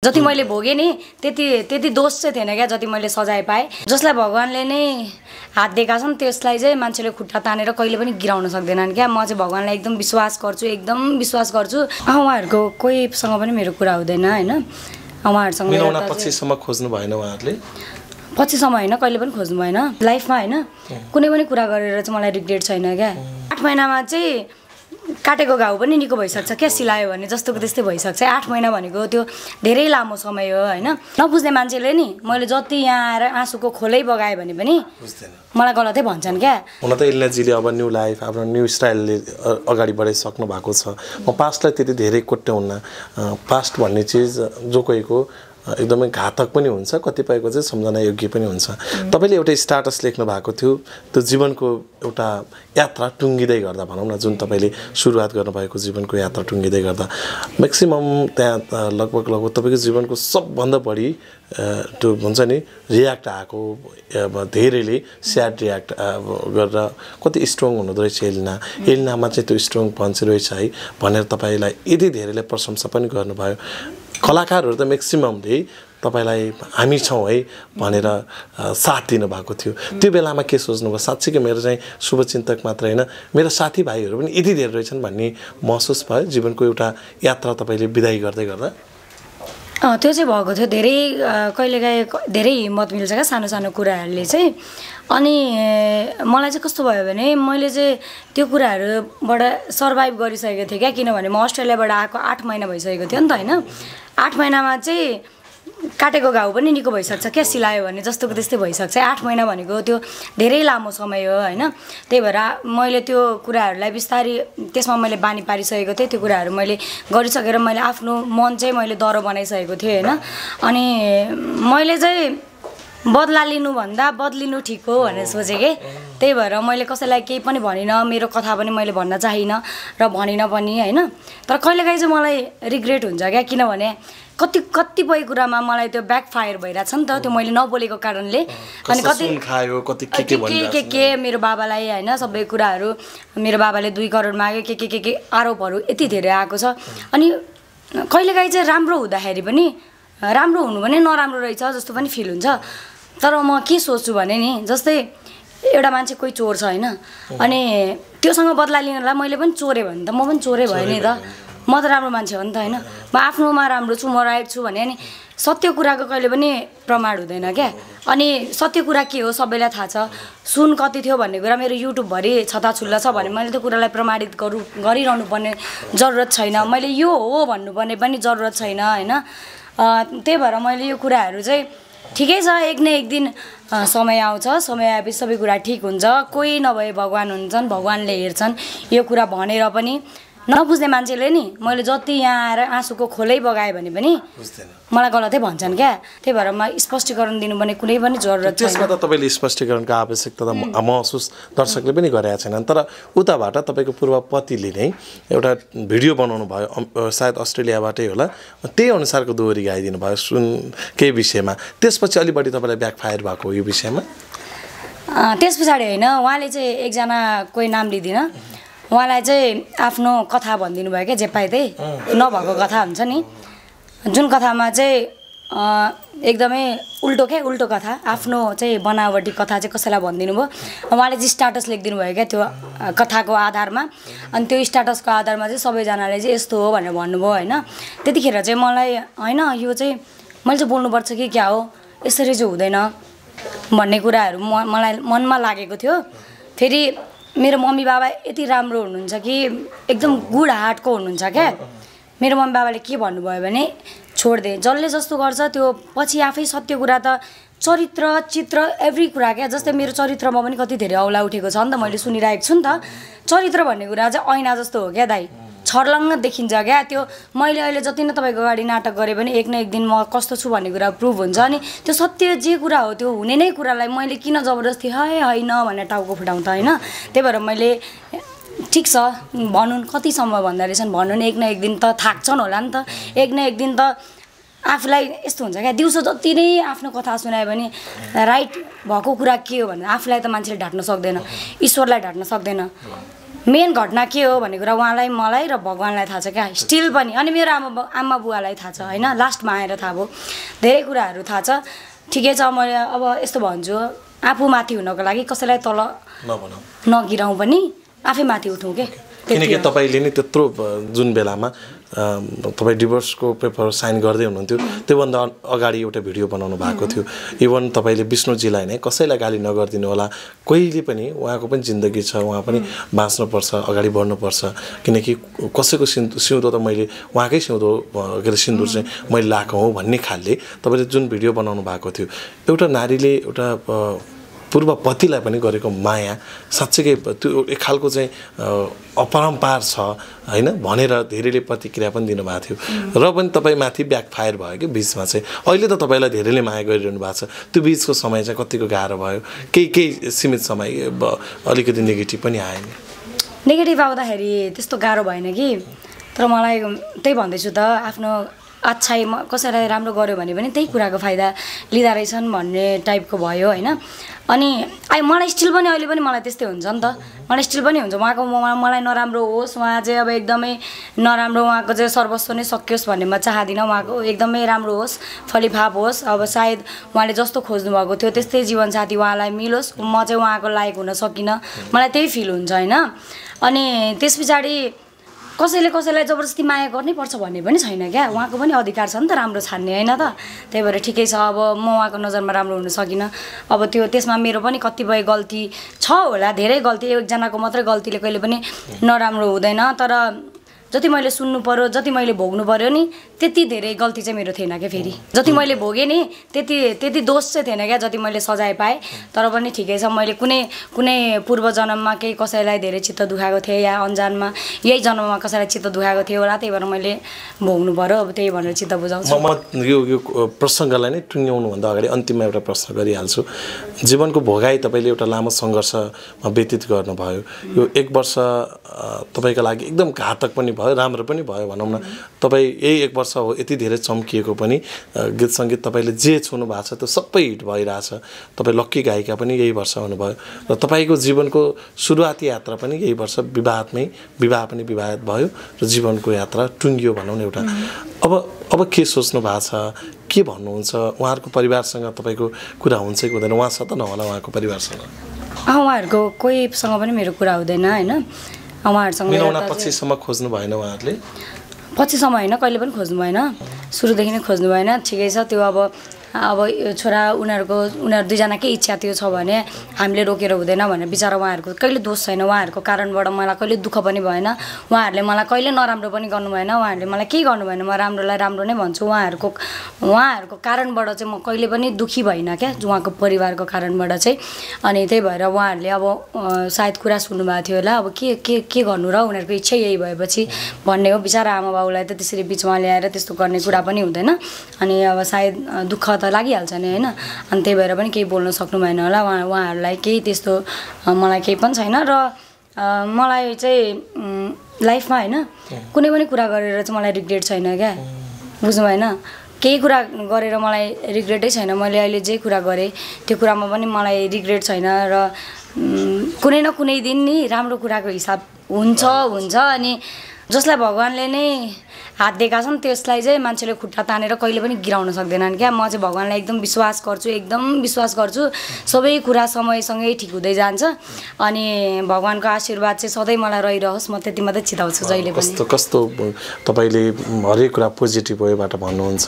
जति मैले भोगेँ नि त्यति दोष चाहिँ थिएन क्या, जति मैले सजाय पाएँ। जसलाई भगवानले नै हात दिएका छन् त्यसलाई चाहिँ मान्छेले खुट्टा तानेर कहिले पनि गिराउन सक्दैनन् क्या। म चाहिँ भगवानलाई एकदम विश्वास गर्छु। उहाँहरूको कोहीसँग पनि मेरो कुरा हुँदैन होइन। उहाँहरूसँग मिलाउन पछिसम्म खोज्नु भएन उहाँहरूले? पछिसम्म होइन, कहिले पनि खोज्नु भएन लाइफमा होइन। कुनै पनि कुरा गरेर चाहिँ मलाई रिग्रेट छैन क्या। 8 महिनामा चाहिँ काटेको घाउ पनि निको भइसक्छ क्या, सिलायो भने जस्तोको त्यस्तै भइसक्छ। 8 महिना भनेको त्यो धेरै लामो समय हो होइन। नबुझ्ने मान्छेले नि मैले जति यहाँ आएर आँसुको खोलै बगाएँ भने पनि मलाई गलतै भन्छन् क्या। हुन त इल्नाजीले अब न्यू लाइफ आफ्नो न्यू स्टाइलले अगाडि बढाइसक्नु भएको छ। म पास्टलाई त्यति धेरै कोट्याउन्न। पास्ट भन्ने चिज जो कोहीको एकदमै घातक पनि हुन्छ, कतिपयको चाहिँ सम्झना योग्य पनि हुन्छ। तपाईँले एउटा स्टाटस लेख्नु भएको थियो, त्यो जीवनको एउटा यात्रा टुङ्गिँदै गर्दा भनौँ न, जुन तपाईँले सुरुवात गर्नुभएको जीवनको यात्रा टुङ्गिँदै गर्दा म्याक्सिमम त्यहाँ लगभग तपाईँको जीवनको सबभन्दा बढी त्यो हुन्छ नि रियाक्ट आएको, धेरैले स्याड रियाक्ट गरेर कति स्ट्रङ हुनुहुँदो रहेछ एलिनामा चाहिँ त्यो स्ट्रङ पञ्च रहेछ है भनेर तपाईँलाई यति धेरैले प्रशंसा पनि गर्नुभयो। कलाकारहरू त म्याक्सिममले तपाईँलाई हामी छौँ है भनेर साथ दिनुभएको थियो। त्यो बेलामा के सोच्नुभयो? साँच्चीकै मेरो चाहिँ शुभचिन्तक मात्र होइन, मेरो साथीभाइहरू पनि यति धेरै रहेछन् भन्ने महसुस भयो जीवनको एउटा यात्रा तपाईँले बिदाई गर्दै गर्दा? त्यो चाहिँ भएको थियो। धेरै कहिलेकाहीँ धेरै हिम्मत मिल्छ क्या सानो सानो कुराहरूले चाहिँ। अनि मलाई चाहिँ कस्तो भयो भने मैले चाहिँ त्यो कुराहरूबाट सर्भाइभ गरिसकेको थिएँ क्या, किनभने म अस्ट्रेलियाबाट आएको 8 महिना भइसकेको थियो नि त होइन। 8 महिनामा चाहिँ काटेको घाउ पनि निको भइसक्छ क्या, सिलायो भने जस्तोको त्यस्तै भइसक्छ। 8 महिना भनेको त्यो धेरै लामो समय हो होइन। त्यही भएर मैले त्यो कुराहरूलाई बिस्तारै त्यसमा मैले बानी पारिसकेको थिएँ। त्यो कुराहरू मैले गरिसकेर मैले आफ्नो मन चाहिँ मैले दह्रो बनाइसकेको थिएँ होइन। अनि मैले चाहिँ बदला लिनुभन्दा बदलिनु ठिक हो भनेर सोचेँ कि। त्यही भएर मैले कसैलाई केही पनि भनिनँ, मेरो कथा पनि मैले भन्न चाहिनँ र भनिनँ पनि होइन। तर कहिलेकाहीँ चाहिँ मलाई रिग्रेट हुन्छ क्या, किनभने कतिपय कुरामा मलाई त्यो ब्याकफायर भइरहेछ नि त, त्यो मैले नबोलेको कारणले। अनि कति के मेरो बाबालाई होइन सबै कुराहरू, मेरो बाबाले 2 करोड माग्यो, के आरोपहरू यति धेरै आएको छ। अनि कहिलेकाहीँ चाहिँ राम्रो हुँदाखेरि पनि राम्रो हुनु भने नराम्रो रहेछ जस्तो पनि फिल हुन्छ। तर म के सोच्छु भने नि, जस्तै एउटा मान्छे कोही चोर छ होइन, अनि त्योसँग बदला लिनलाई मैले पनि चोरेँ भने त म पनि चोरै भयो नि त। म त राम्रो मान्छे हो नि त होइन। म आफ्नोमा राम्रो छु, म राइट छु भने नि सत्य कुराको कहिले पनि प्रमाण हुँदैन क्या। अनि सत्य कुरा के हो सबैलाई थाहा छ। सुन कति थियो भन्ने कुरा मेरो युट्युबभरि छताछुल्ला छ भने मैले त्यो कुरालाई प्रमाणित गरिरहनु पर्ने जरुरत छैन। मैले यो हो भन्नुपर्ने पनि जरुरत छैन होइन। त्यही भएर मैले यो कुराहरू चाहिँ ठिकै छ, एक न एक दिन समय आउँछ, समय आएपछि सबै कुरा ठिक हुन्छ। कोही नभए भगवान हुन्छन्, भगवानले हेर्छन्। यो कुरा भनेर पनि नबुझ्ने मान्छेले नि मैले जति यहाँ आएर आँसुको खोलै बगाएँ भने पनि मलाई गलतै भन्छन् क्या। त्यही भएर म स्पष्टीकरण दिनुपर्ने कुनै पनि जरुरत छैन। त्यसमा त तपाईँले स्पष्टीकरणको आवश्यकता त महसुस दर्शकले पनि गरेका छैनन्। तर उताबाट तपाईँको पूर्व पतिले नै एउटा भिडियो बनाउनु भयो, सायद अस्ट्रेलियाबाटै होला, त्यही अनुसारको दोहोरी गाइदिनु भयो सुन केही विषयमा। त्यसपछि अलि बढी तपाईँलाई ब्याकफायर भएको यो विषयमा? त्यस पछाडि होइन, उहाँले चाहिँ एकजना कोही नाम लिँदिनँ, उहाँलाई चाहिँ आफ्नो कथा भनिदिनु भयो क्या, जे पाए त्यही नभएको कथा हुन्छ नि, जुन कथामा चाहिँ एकदमै उल्टो कथा, आफ्नो चाहिँ बनावटी कथा चाहिँ कसैलाई भनिदिनु भयो। उहाँले चाहिँ स्ट्याटस लेखिदिनु भयो क्या त्यो कथाको आधारमा। अनि त्यो स्ट्याटसको आधारमा चाहिँ सबैजनाले चाहिँ यस्तो हो भनेर भन्नुभयो होइन। त्यतिखेर चाहिँ मलाई होइन यो चाहिँ मैले चाहिँ बोल्नुपर्छ कि क्या हो, यसरी चाहिँ हुँदैन भन्ने कुराहरू मलाई मनमा लागेको थियो। फेरि मेरो मम्मी बाबा यति राम्रो हुनुहुन्छ कि एकदम गुड हार्टको हुनुहुन्छ क्या। मेरो मम्मी बाबाले के भन्नुभयो भने छोडिदे, जसले जस्तो गर्छ त्यो पछि आफै सत्य कुरा त चरित्र चित्र एभ्री कुरा क्या। जस्तै मेरो चरित्रमा पनि कति धेरै औला उठेको छ नि त, मैले सुनिरहेको छु नि त। चरित्र भन्ने कुरा चाहिँ ऐना जस्तो हो क्या दाइ, छर्लङ्ग देखिन्छ क्या। त्यो मैले अहिले जति नै तपाईँको अगाडि नाटक गरेँ भने एक न एक दिन म कस्तो छु भन्ने कुरा प्रुभ हुन्छ। अनि त्यो सत्य जे कुरा हो त्यो हुने नै कुरालाई मैले किन जबरजस्ती होइन भनेर टाउको फुटाउँछ होइन। त्यही भएर मैले ठिक छ भनुन्, कतिसम्म भन्दा रहेछन् भनुन्, एक न एक दिन त थाक्छन् होला नि त। एक न एक दिन त आफूलाई यस्तो हुन्छ क्या, दिउँसो जति नै आफ्नो कथा सुनायो भने राइट भएको कुरा के हो भने आफूलाई त मान्छेले ढाट्न सक्दैन, ईश्वरलाई ढाट्न सक्दैन। मेन घटना के हो भन्ने कुरा उहाँलाई मलाई र भगवान्लाई थाहा छ क्या स्टिल पनि अनि मेरो आमा बुवालाई थाहा छ होइन लास्टमा आएर थाहा भयो धेरै कुराहरू थाहा छ ठिकै छ मैले अब यस्तो भन्छु आफू माथि हुनको लागि कसैलाई तल नगिराउँ पनि आफै माथि उठौँ के किनकि तपाईँले नि त्यत्रो जुन बेलामा तपाईँ डिभोर्सको पेपर साइन गर्दै हुनुहुन्थ्यो त्योभन्दा अगाडि एउटा भिडियो बनाउनु भएको थियो इभन तपाईँले विष्णुजीलाई नै कसैलाई गाली नगरिदिनु होला कहिले पनि उहाँको पनि जिन्दगी छ उहाँ पनि बाँच्नुपर्छ अगाडि बढ्नुपर्छ किनकि कसैको सिउँदो त मैले उहाँकै सिउँदो के अरे सिन्दुर चाहिँ मैले लाएको हुँ भन्ने खालले तपाईँले जुन भिडियो बनाउनु भएको थियो एउटा नारीले एउटा पूर्व पतिलाई पनि गरेको माया साँच्चै त्यो एक खालको चाहिँ अपरम्पार छ हैन भनेर धेरैले प्रतिक्रिया पनि दिनुभएको थियो र पनि तपाईँ माथि ब्याकफायर भयो कि बिचमा चाहिँ अहिले त तपाईँलाई धेरैले माया गरिरहनु भएको छ त्यो बिचको समय चाहिँ कतिको गाह्रो भयो केही सीमित समय अलिकति नेगेटिभ पनि आयो नि नेगेटिभ आउँदाखेरि त्यस्तो गाह्रो भएन कि तर मलाई त्यही भन्दैछु त आफ्नो अच्छाइ कसैलाई राम्रो गर्यो भने पनि त्यही कुराको फाइदा लिँदा रहेछन् भन्ने टाइपको भयो होइन अनि मलाई स्टिल पनि अहिले पनि मलाई त्यस्तै हुन्छ नि त मलाई स्टिल पनि हुन्छ उहाँको मलाई नराम्रो होस् उहाँ चाहिँ अब एकदमै नराम्रो उहाँको चाहिँ सर्वस्व नै सकियोस् भन्ने म चाहदिनँ उहाँको एकदमै राम्रो होस् फलिफाप होस् अब सायद उहाँले जस्तो खोज्नु भएको थियो त्यस्तै जीवनसाथी उहाँलाई मिलोस् म चाहिँ उहाँको लायक हुन सकिनँ मलाई त्यही फिल हुन्छ होइन अनि त्यस पछाडि कसैले कसैलाई जबरजस्ती माया गर्नै पर्छ भन्ने पनि छैन क्या उहाँको पनि अधिकार छ नि त राम्रो छान्ने होइन त त्यही भएर ठिकै छ अब म उहाँको नजरमा राम्रो हुन सकिनँ अब त्यसमा मेरो पनि कतिपय गल्ती छ होला धेरै गल्ती एकजनाको मात्रै गल्तीले कहिले पनि नराम्रो हुँदैन तर जति मैले सुन्नु पर्यो जति मैले भोग्नु पर्यो नि त्यति धेरै गल्ती चाहिँ मेरो थिएन क्या फेरि जति मैले भोगेँ नि त्यति दोष चाहिँ थिएन क्या जति मैले सजाय पाएँ तर पनि ठिकै छ मैले कुनै पूर्व जन्ममा केही कसैलाई धेरै चित्त दुखाएको थिएँ या अनजानमा यही जन्ममा कसैलाई चित्त दुखाएको थियो होला त्यही भएर मैले भोग्नु पर्यो अब त्यही भनेर चित्त बुझाउँछु म यो प्रसङ्गलाई नै टुङ्ग्याउनुभन्दा अगाडि अन्तिममा एउटा प्रश्न गरिहाल्छु जीवनको भोगाई तपाईँले एउटा लामो सङ्घर्षमा व्यतीत गर्नुभयो यो 1 वर्ष तपाईँको लागि एकदम घातक पनि भयो राम्रो पनि भयो भनौँ न तपाईँ यही 1 वर्ष हो यति धेरै चम्किएको पनि गीत सङ्गीत तपाईँले जे छुनु भएको छ त्यो सबै हिट भइरहेछ तपाईँ लक्की गायिका पनि यही वर्ष हुनुभयो र तपाईँको जीवनको सुरुवाती यात्रा पनि यही वर्ष विवाह पनि विवाहित भयो र जीवनको यात्रा टुङ्गियो भनौँ न एउटा अब के सोच्नु भएको छ के भन्नुहुन्छ उहाँहरूको परिवारसँग तपाईँको कुरा हुन्छ कि हुँदैन उहाँ छ त नहोला उहाँको परिवारसँग उहाँहरूको कोहीसँग पनि मेरो कुरा हुँदैन होइन उहाँहरूसँग मिलाउन पछिसम्म खोज्नु भएन उहाँहरूले पछिसम्म होइन कहिले पनि खोज्नु भएन सुरुदेखि नै खोज्नु भएन ठिकै छ त्यो अब छोरा उनीहरू दुईजनाकै इच्छा त्यो छ भने हामीले रोकेर हुँदैन भनेर बिचारा उहाँहरूको कहिले दोष छैन उहाँहरूको कारणबाट मलाई कहिले दुःख पनि भएन उहाँहरूले मलाई कहिले नराम्रो पनि गर्नु भएन उहाँहरूले मलाई केही गर्नु भएन म राम्रोलाई राम्रो नै भन्छु उहाँहरूको कारणबाट चाहिँ म कहिले पनि दुःखी भइनँ क्या उहाँको परिवारको कारणबाट चाहिँ अनि त्यही भएर उहाँहरूले अब सायद कुरा सुन्नुभएको थियो होला अब के गर्नु र उनीहरूको इच्छा यही भएपछि भन्ने हो बिचारा आमा बाउलाई त त्यसरी बिचमा ल्याएर त्यस्तो गर्ने कुरा पनि हुँदैन अनि अब सायद दुःख त लागिहाल्छ नि होइन अनि त्यही भएर पनि केही बोल्न सक्नु भएन होला उहाँहरूलाई केही त्यस्तो मलाई केही पनि छैन र मलाई चाहिँ लाइफमा होइन कुनै पनि कुरा गरेर चाहिँ मलाई रिग्रेट छैन क्या बुझ्नु भएन केही कुरा गरेर मलाई रिग्रेटै छैन मैले अहिले जे कुरा गरेँ त्यो कुरामा पनि मलाई रिग्रेट छैन र कुनै न कुनै दिन नि राम्रो कुराको हिसाब हुन्छ अनि जसलाई भगवान्ले नै हात दिएका छन् त्यसलाई चाहिँ मान्छेले खुट्टा तानेर कहिले पनि गिराउन सक्दैनन् क्या म चाहिँ भगवान्लाई एकदम विश्वास गर्छु सबै कुरा समयसँगै ठिक हुँदै जान्छ अनि भगवान्को आशीर्वाद चाहिँ सधैँ मलाई रहिरहोस् म त्यति मात्रै चिताउँछु जहिले पनि कस्तो तपाईँले हरेक कुरा पोजिटिभ वेबाट भन्नुहुन्छ